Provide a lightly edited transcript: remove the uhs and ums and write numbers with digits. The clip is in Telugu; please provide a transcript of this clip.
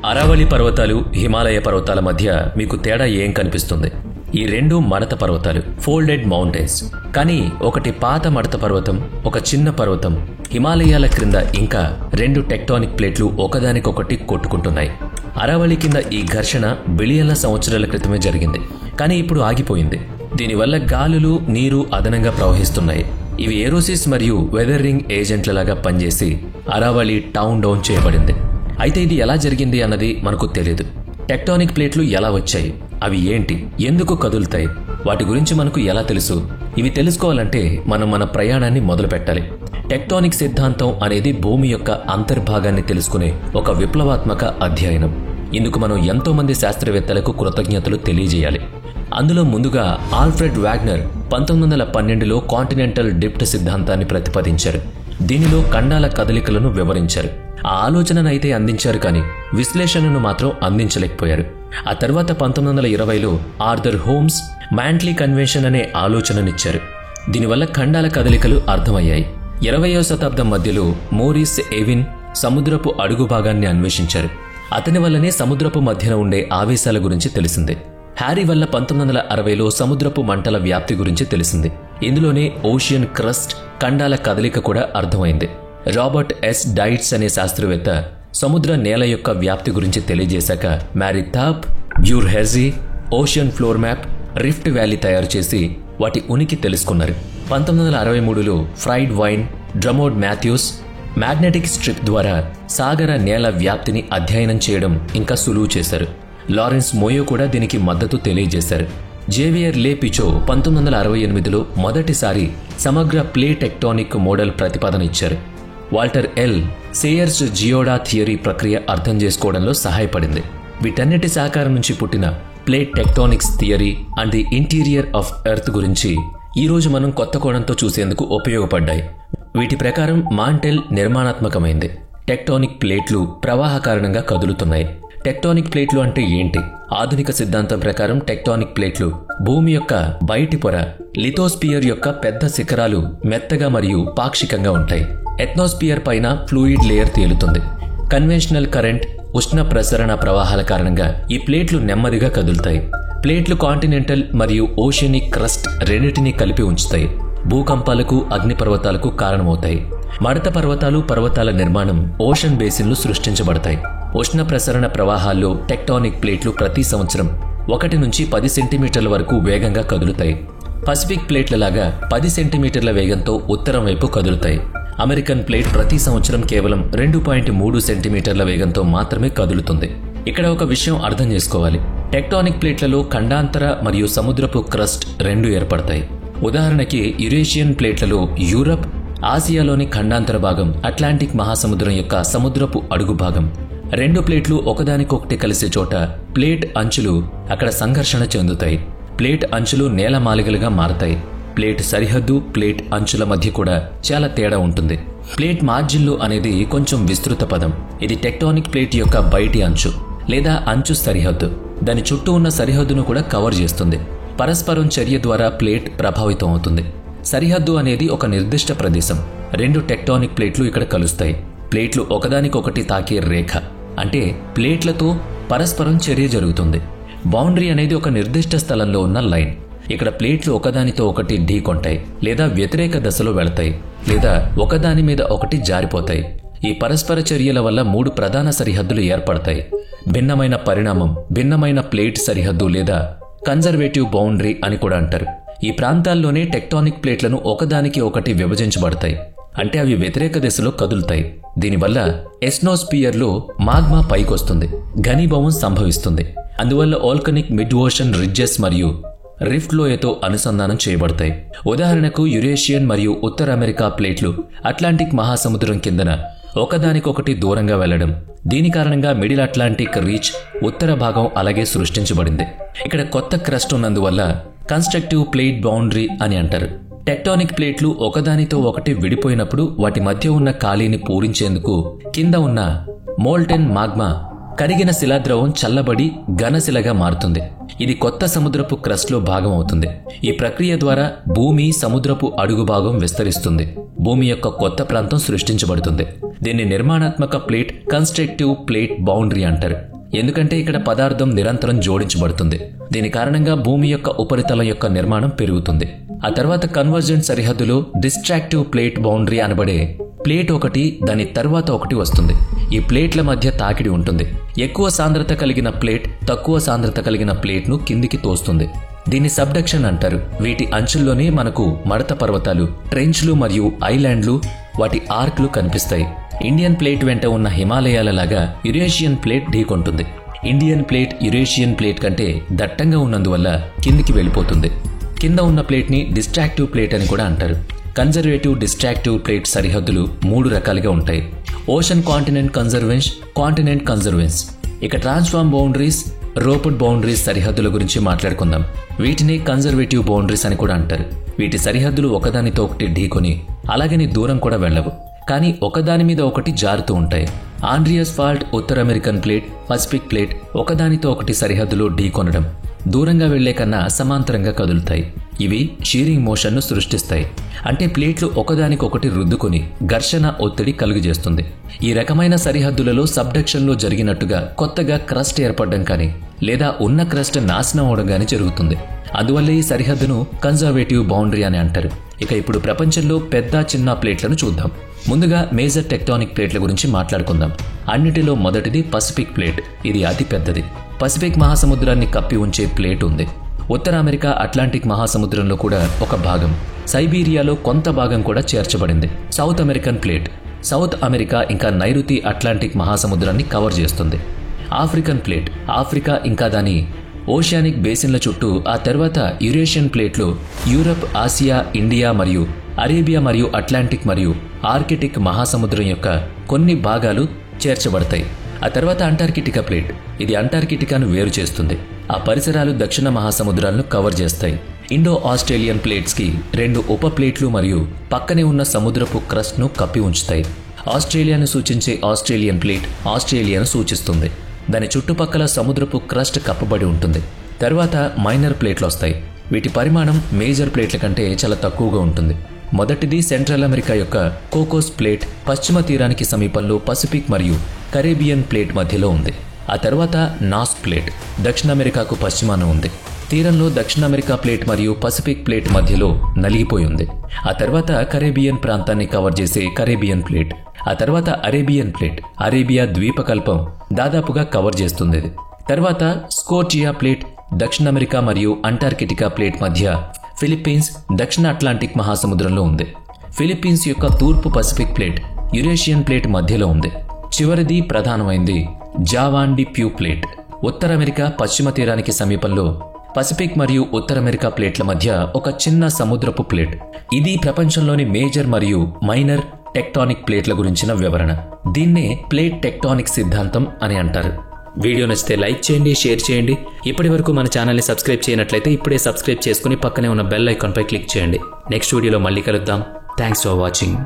అరావళి పర్వతాలు, హిమాలయ పర్వతాల మధ్య మీకు తేడా ఏం కనిపిస్తుంది? ఈ రెండు మడత పర్వతాలు, ఫోల్డెడ్ మౌంటైన్స్. కానీ ఒకటి పాత మడత పర్వతం, ఒక చిన్న పర్వతం. హిమాలయాల క్రింద ఇంకా రెండు టెక్టానిక్ ప్లేట్లు ఒకదానికొకటి కొట్టుకుంటున్నాయి. అరావళి కింద ఈ ఘర్షణ బిలియన్ల సంవత్సరాల క్రితమే జరిగింది, కానీ ఇప్పుడు ఆగిపోయింది. దీనివల్ల గాలులు, నీరు అదనంగా ప్రవహిస్తున్నాయి. ఇవి ఏరోసిస్ మరియు వెదరింగ్ ఏజెంట్లలాగా పనిచేసి అరావళి టౌన్ డౌన్ చేయబడింది. అయితే ఇది ఎలా జరిగింది అన్నది మనకు తెలియదు. టెక్టానిక్ ప్లేట్లు ఎలా వచ్చాయి, అవి ఏంటి, ఎందుకు కదులుతాయి, వాటి గురించి మనకు ఎలా తెలుసు? ఇవి తెలుసుకోవాలంటే మనం మన ప్రయాణాన్ని మొదలు పెట్టాలి. టెక్టానిక్ సిద్ధాంతం అనేది భూమి యొక్క అంతర్భాగాన్ని తెలుసుకునే ఒక విప్లవాత్మక అధ్యయనం. ఇందుకు మనం ఎంతో మంది శాస్త్రవేత్తలకు కృతజ్ఞతలు తెలియజేయాలి. అందులో ముందుగా ఆల్ఫ్రెడ్ వాగ్నర్ 1912లో కాంటినెంటల్ డ్రిఫ్ట్ సిద్ధాంతాన్ని ప్రతిపాదించారు. దీనిలో ఖండాల కదలికలను వివరించారు. ఆ ఆలోచననైతే అందించారు, కానీ విశ్లేషణను మాత్రం అందించలేకపోయారు. ఆ తర్వాత 1920లో ఆర్థర్ హోమ్స్ మ్యాంట్లీ కన్వెన్షన్ అనే ఆలోచననిచ్చారు. దీనివల్ల ఖండాల కదలికలు అర్థమయ్యాయి. 20వ శతాబ్దం మధ్యలో మోరిస్ ఎవిన్ సముద్రపు అడుగు భాగాన్ని అన్వేషించారు. అతని వల్లనే సముద్రపు మధ్యన ఉండే ఆవేశాల గురించి తెలిసింది. హ్యారీ వల్ల 1960లో సముద్రపు మంటల వ్యాప్తి గురించి తెలిసింది. ఇందులోనే ఓషియన్ క్రస్ట్, ఖండాల కదలిక కూడా అర్థమైంది. రాబర్ట్ ఎస్ డైట్స్ అనే శాస్త్రవేత్త సముద్ర నేల యొక్క వ్యాప్తి గురించి తెలియజేశాక మ్యారీ థాప్, బ్యూర్ హెర్జీ ocean floor map, rift valley తయారు చేసి వాటి ఉనికి తెలుసుకున్నారు. 1963లో Fred Vine, Drummond Matthews magnetic strip ద్వారా సాగర నేల వ్యాప్తిని అధ్యయనం చేయడం ఇంకా సులువు చేశారు. లారెన్స్ మోయో కూడా దీనికి మద్దతు తెలియజేశారు. జేవియర్ లే పిచో 1968లో మొదటిసారి సమగ్ర ప్లే టెక్టానిక్ మోడల్ ప్రతిపాదన ఇచ్చారు. వాల్టర్ ఎల్ సేయర్స్ జియోడా థియరీ ప్రక్రియ అర్థం చేసుకోవడంలో సహాయపడింది. వీటన్నిటి సహకారం నుంచి పుట్టిన plate tectonics theory and the interior of earth గురించి ఈరోజు మనం కొత్త కోణంతో చూసేందుకు ఉపయోగపడ్డాయి. వీటి ప్రకారం మాంటెల్ నిర్మాణాత్మకమైంది. టెక్టానిక్ ప్లేట్లు ప్రవాహ కారణంగా కదులుతున్నాయి. టెక్టానిక్ ప్లేట్లు అంటే ఏంటి? ఆధునిక సిద్ధాంతం ప్రకారం టెక్టానిక్ ప్లేట్లు భూమి యొక్క బయటి పొర, లిథోస్పియర్ యొక్క పెద్ద శిఖరాలు మెత్తగా మరియు పాక్షికంగా ఉంటాయి. ఎట్మాస్ఫియర్ పైన ఫ్లూయిడ్ లేయర్ తేలుతుంది. కన్వెన్షనల్ కరెంట్, ఉష్ణ ప్రసరణ ప్రవాహాల కారణంగా ఈ ప్లేట్లు నెమ్మదిగా కదులుతాయి. ప్లేట్లు కాంటినెంటల్ మరియు ఓషియనిక్ క్రస్ట్ రెండింటినీ కలిపి ఉంచుతాయి. భూకంపాలకు, అగ్నిపర్వతాలకు కారణమవుతాయి. మడత పర్వతాలు, పర్వతాల నిర్మాణం ఓషన్ బేసిన్లు సృష్టించబడతాయి. ఉష్ణ ప్రసరణ ప్రవాహాల్లో టెక్టానిక్ ప్లేట్లు ప్రతి సంవత్సరం 1 నుంచి 10 సెంటీమీటర్ల వరకు వేగంగా కదులుతాయి. పసిఫిక్ ప్లేట్లలాగా 10 సెంటీమీటర్ల వేగంతో ఉత్తరం వైపు కదులుతాయి. అమెరికన్ ప్లేట్ ప్రతి సంవత్సరం కేవలం 2.3 సెంటీమీటర్ల వేగంతో మాత్రమే కదులుతుంది. ఇక్కడ ఒక విషయం అర్థం చేసుకోవాలి. టెక్టానిక్ ప్లేట్లలో ఖండాంతర మరియు సముద్రపు క్రస్ట్ రెండు ఏర్పడతాయి. ఉదాహరణకి యురేషియన్ ప్లేట్లలో యూరప్, ఆసియాలోని ఖండాంతర భాగం, అట్లాంటిక్ మహాసముద్రం యొక్క సముద్రపు అడుగు భాగం. రెండు ప్లేట్లు ఒకదానికొకటి కలిసే చోట ప్లేట్ అంచులు అక్కడ సంఘర్షణ చెందుతాయి. ప్లేట్ అంచులు నేల మాలిగలుగా మారతాయి. ప్లేట్ సరిహద్దు, ప్లేట్ అంచుల మధ్య కూడా చాలా తేడా ఉంటుంది. ప్లేట్ మార్జిన్లు అనేది కొంచెం విస్తృత పదం. ఇది టెక్టానిక్ ప్లేట్ యొక్క బయటి అంచు లేదా అంచు సరిహద్దు. దాని చుట్టూ ఉన్న సరిహద్దును కూడా కవర్ చేస్తుంది. పరస్పరం చర్య ద్వారా ప్లేట్ ప్రభావితం అవుతుంది. సరిహద్దు అనేది ఒక నిర్దిష్ట ప్రదేశం. రెండు టెక్టానిక్ ప్లేట్లు ఇక్కడ కలుస్తాయి. ప్లేట్లు ఒకదానికొకటి తాకే రేఖ, అంటే ప్లేట్లతో పరస్పరం చర్య జరుగుతుంది. బౌండరీ అనేది ఒక నిర్దిష్ట స్థలంలో ఉన్న లైన్. ఇక్కడ ప్లేట్లు ఒకదానితో ఒకటి ఢీకొంటాయి, లేదా వ్యతిరేక దశలో వెళతాయి, లేదా ఒకదాని మీద ఒకటి జారిపోతాయి. ఈ పరస్పర చర్యల వల్ల 3 ప్రధాన సరిహద్దులు ఏర్పడతాయి. భిన్నమైన పరిణామం, భిన్నమైన ప్లేట్ సరిహద్దు లేదా కన్జర్వేటివ్ బౌండరీ అని కూడా అంటారు. ఈ ప్రాంతాల్లోనే టెక్టానిక్ ప్లేట్లను ఒకదానికి ఒకటి విభజించబడతాయి, అంటే అవి వ్యతిరేక దిశలో కదులుతాయి. దీనివల్ల ఎట్మాస్ఫియర్లో మాగ్మా పైకొస్తుంది, ఘనీభవం సంభవిస్తుంది. అందువల్ల వోల్కనిక్ మిడ్ ఓషన్ రిడ్జెస్ మరియు రిఫ్ట్ లోయతో అనుసంధానం చేయబడతాయి. ఉదాహరణకు యురేషియన్ మరియు ఉత్తర అమెరికా ప్లేట్లు అట్లాంటిక్ మహాసముద్రం కిందన ఒకదానికొకటి దూరంగా వెళ్లడం. దీని కారణంగా మిడిల్ అట్లాంటిక్ రీచ్ ఉత్తర భాగం అలాగే సృష్టించబడింది. ఇక్కడ కొత్త క్రస్ట్ ఉన్నందువల్ల కన్స్ట్రక్టివ్ ప్లేట్ బౌండరీ అని అంటారు. టెక్టానిక్ ప్లేట్లు ఒకదానితో ఒకటి విడిపోయినప్పుడు వాటి మధ్య ఉన్న ఖాళీని పూరించేందుకు కింద ఉన్న మోల్టెన్ మాగ్మా, కరిగిన శిలాద్రవం చల్లబడి ఘనశిలగా మారుతుంది. ఇది కొత్త సముద్రపు క్రస్ట్లో భాగం అవుతుంది. ఈ ప్రక్రియ ద్వారా భూమి సముద్రపు అడుగు భాగం విస్తరిస్తుంది. భూమి యొక్క కొత్త ప్రాంతం సృష్టించబడుతుంది. దీన్ని నిర్మాణాత్మక ప్లేట్, కన్స్ట్రక్టివ్ ప్లేట్ బౌండరీ అంటారు. ఎందుకంటే ఇక్కడ పదార్థం నిరంతరం జోడించబడుతుంది. దీని కారణంగా భూమి యొక్క ఉపరితలం యొక్క నిర్మాణం పెరుగుతుంది. ఆ తర్వాత కన్వర్జెంట్ సరిహద్దులో డిస్ట్రాక్టివ్ ప్లేట్ బౌండరీ అనబడే ప్లేట్ ఒకటి దాని తర్వాత ఒకటి వస్తుంది. ఈ ప్లేట్ల మధ్య తాకిడి ఉంటుంది. ఎక్కువ సాంద్రత కలిగిన ప్లేట్ తక్కువ సాంద్రత కలిగిన ప్లేట్ను కిందికి తోస్తుంది. దీన్ని సబ్డక్షన్ అంటారు. వీటి అంచుల్లోనే మనకు మడత పర్వతాలు, ట్రెంచ్లు మరియు ఐలాండ్లు, వాటి ఆర్క్లు కనిపిస్తాయి. ఇండియన్ ప్లేట్ వెంట ఉన్న హిమాలయాల లాగా యురేషియన్ ప్లేట్ ఢీకొంటుంది. ఇండియన్ ప్లేట్ యురేషియన్ ప్లేట్ కంటే దట్టంగా ఉన్నందువల్ల కిందికి వెళ్ళిపోతుంది. కింద ఉన్న ప్లేట్ని డిస్ట్రాక్టివ్ ప్లేట్ అని కూడా అంటారు. కన్జర్వేటివ్, డిస్ట్రాక్టివ్ ప్లేట్ సరిహద్దులు 3 రకాలుగా ఉంటాయి. Ocean continent convergence. ఇక ట్రాన్స్ఫార్మ్ బౌండరీస్, రోప్డ్ బౌండరీస్ సరిహద్దుల గురించి మాట్లాడుకుందాం. వీటిని కన్జర్వేటివ్ బౌండరీస్ అని కూడా అంటారు. వీటి సరిహద్దులు ఒకదానితో ఒకటి ఢీకొని అలాగని దూరం కూడా వెళ్ళవు, కానీ ఒకదాని మీద ఒకటి జారుతూ ఉంటాయి. ఆండ్రియస్ ఫాల్ట్, ఉత్తర అమెరికన్ ప్లేట్, పసిఫిక్ ప్లేట్ ఒకదానితో ఒకటి సరిహద్దులో ఢీకొనడం, దూరంగా వెళ్లే కన్నా సమాంతరంగా కదులుతాయి. ఇవి షీరింగ్ మోషన్ను సృష్టిస్తాయి. అంటే ప్లేట్లు ఒకదానికొకటి రుద్దుకొని ఘర్షణ, ఒత్తిడి కలుగజేస్తుంది. ఈ రకమైన సరిహద్దులలో సబ్డక్షన్లో జరిగినట్టుగా కొత్తగా క్రస్ట్ ఏర్పడడం కానీ లేదా ఉన్న క్రస్ట్ నాశనం అవడం కానీ జరుగుతుంది. అందువల్ల ఈ సరిహద్దును కన్జర్వేటివ్ బౌండరీ అని అంటారు. ఇక ఇప్పుడు ప్రపంచంలో పెద్ద, చిన్న ప్లేట్లను చూద్దాం. ముందుగా మేజర్ టెక్టానిక్ ప్లేట్ల గురించి మాట్లాడుకుందాం. అన్నిటిలో మొదటిది పసిఫిక్ ప్లేట్. ఇది అతి పెద్దది. పసిఫిక్ మహాసముద్రాన్ని కప్పి ఉంచే ప్లేట్ ఉంది. ఉత్తర అమెరికా అట్లాంటిక్ మహాసముద్రంలో కూడా ఒక భాగం, సైబీరియాలో కొంత భాగం కూడా చేర్చబడింది. South American plate South America ఇంకా నైరుతి అట్లాంటిక్ మహాసముద్రాన్ని కవర్ చేస్తుంది. ఆఫ్రికన్ ప్లేట్ ఆఫ్రికా ఇంకా దాని ఓషియానిక్ బేసిన్ల చుట్టూ, ఆ తర్వాత యురేషియన్ ప్లేట్లు యూరప్, ఆసియా, ఇండియా మరియు అరేబియా మరియు అట్లాంటిక్ మరియు ఆర్కిటిక్ మహాసముద్రం యొక్క కొన్ని భాగాలు చేర్చబడతాయి. ఆ తర్వాత అంటార్కిటికా ప్లేట్. ఇది అంటార్కిటికాను వేరు చేస్తుంది. ఆ పరిసరాలు దక్షిణ మహాసముద్రాలను కవర్ చేస్తాయి. ఇండో ఆస్ట్రేలియన్ ప్లేట్స్కి 2 ఉప ప్లేట్లు మరియు పక్కనే ఉన్న సముద్రపు క్రస్ట్ను కప్పి ఉంచుతాయి. ఆస్ట్రేలియాను సూచించే ఆస్ట్రేలియన్ ప్లేట్ ఆస్ట్రేలియాను సూచిస్తుంది. దాని చుట్టుపక్కల సముద్రపు క్రస్ట్ కప్పబడి ఉంటుంది. తర్వాత మైనర్ ప్లేట్లు వస్తాయి. వీటి పరిమాణం మేజర్ ప్లేట్ల కంటే చాలా తక్కువగా ఉంటుంది. మొదటిది సెంట్రల్ అమెరికా యొక్క కోకోస్ ప్లేట్ పశ్చిమ తీరానికి సమీపంలో పసిఫిక్ మరియు కరేబియన్ ప్లేట్ మధ్యలో ఉంది. ఆ తర్వాత నాస్క్ ప్లేట్ దక్షిణ అమెరికాకు పశ్చిమాన ఉంది. తీరంలో దక్షిణ అమెరికా ప్లేట్ మరియు పసిఫిక్ ప్లేట్ మధ్యలో నలిగిపోయి ఉంది. ఆ తర్వాత కరేబియన్ ప్రాంతాన్ని కవర్ చేసే కరేబియన్ ప్లేట్. ఆ తర్వాత అరేబియన్ ప్లేట్ అరేబియా ద్వీపకల్పం దాదాపుగా కవర్ చేస్తుంది. తర్వాత స్కోర్జియా ప్లేట్ దక్షిణ అమెరికా మరియు అంటార్కిటికా ప్లేట్ మధ్య ఫిలిప్పీన్స్ దక్షిణ అట్లాంటిక్ మహాసముద్రంలో ఉంది. ఫిలిప్పీన్స్ యొక్క తూర్పు పసిఫిక్ ప్లేట్ యురేషియన్ ప్లేట్ మధ్యలో ఉంది. చివరిది ప్రధానమైంది జావాన్ డి ప్యూ ప్లేట్ ఉత్తర అమెరికా పశ్చిమ తీరానికి సమీపంలో పసిఫిక్ మరియు ఉత్తర అమెరికా ప్లేట్ల మధ్య ఒక చిన్న సముద్రపు ప్లేట్. ఇది ప్రపంచంలోని మేజర్ మరియు మైనర్ టెక్టానిక్ ప్లేట్ల గురించిన వివరణ. దీన్నే ప్లేట్ టెక్టానిక్ సిద్ధాంతం అని అంటారు. వీడియో నచ్చితే లైక్ చేయండి, షేర్ చేయండి. ఇప్పటి వరకు మన ఛానల్ని సబ్స్క్రైబ్ చేయనట్లయితే ఇప్పుడే సబ్స్క్రైబ్ చేసుకుని పక్కనే ఉన్న బెల్ ఐకాన్పై క్లిక్ చేయండి. నెక్స్ట్ వీడియోలో మళ్ళీ కలుద్దాం. Thanks for watching.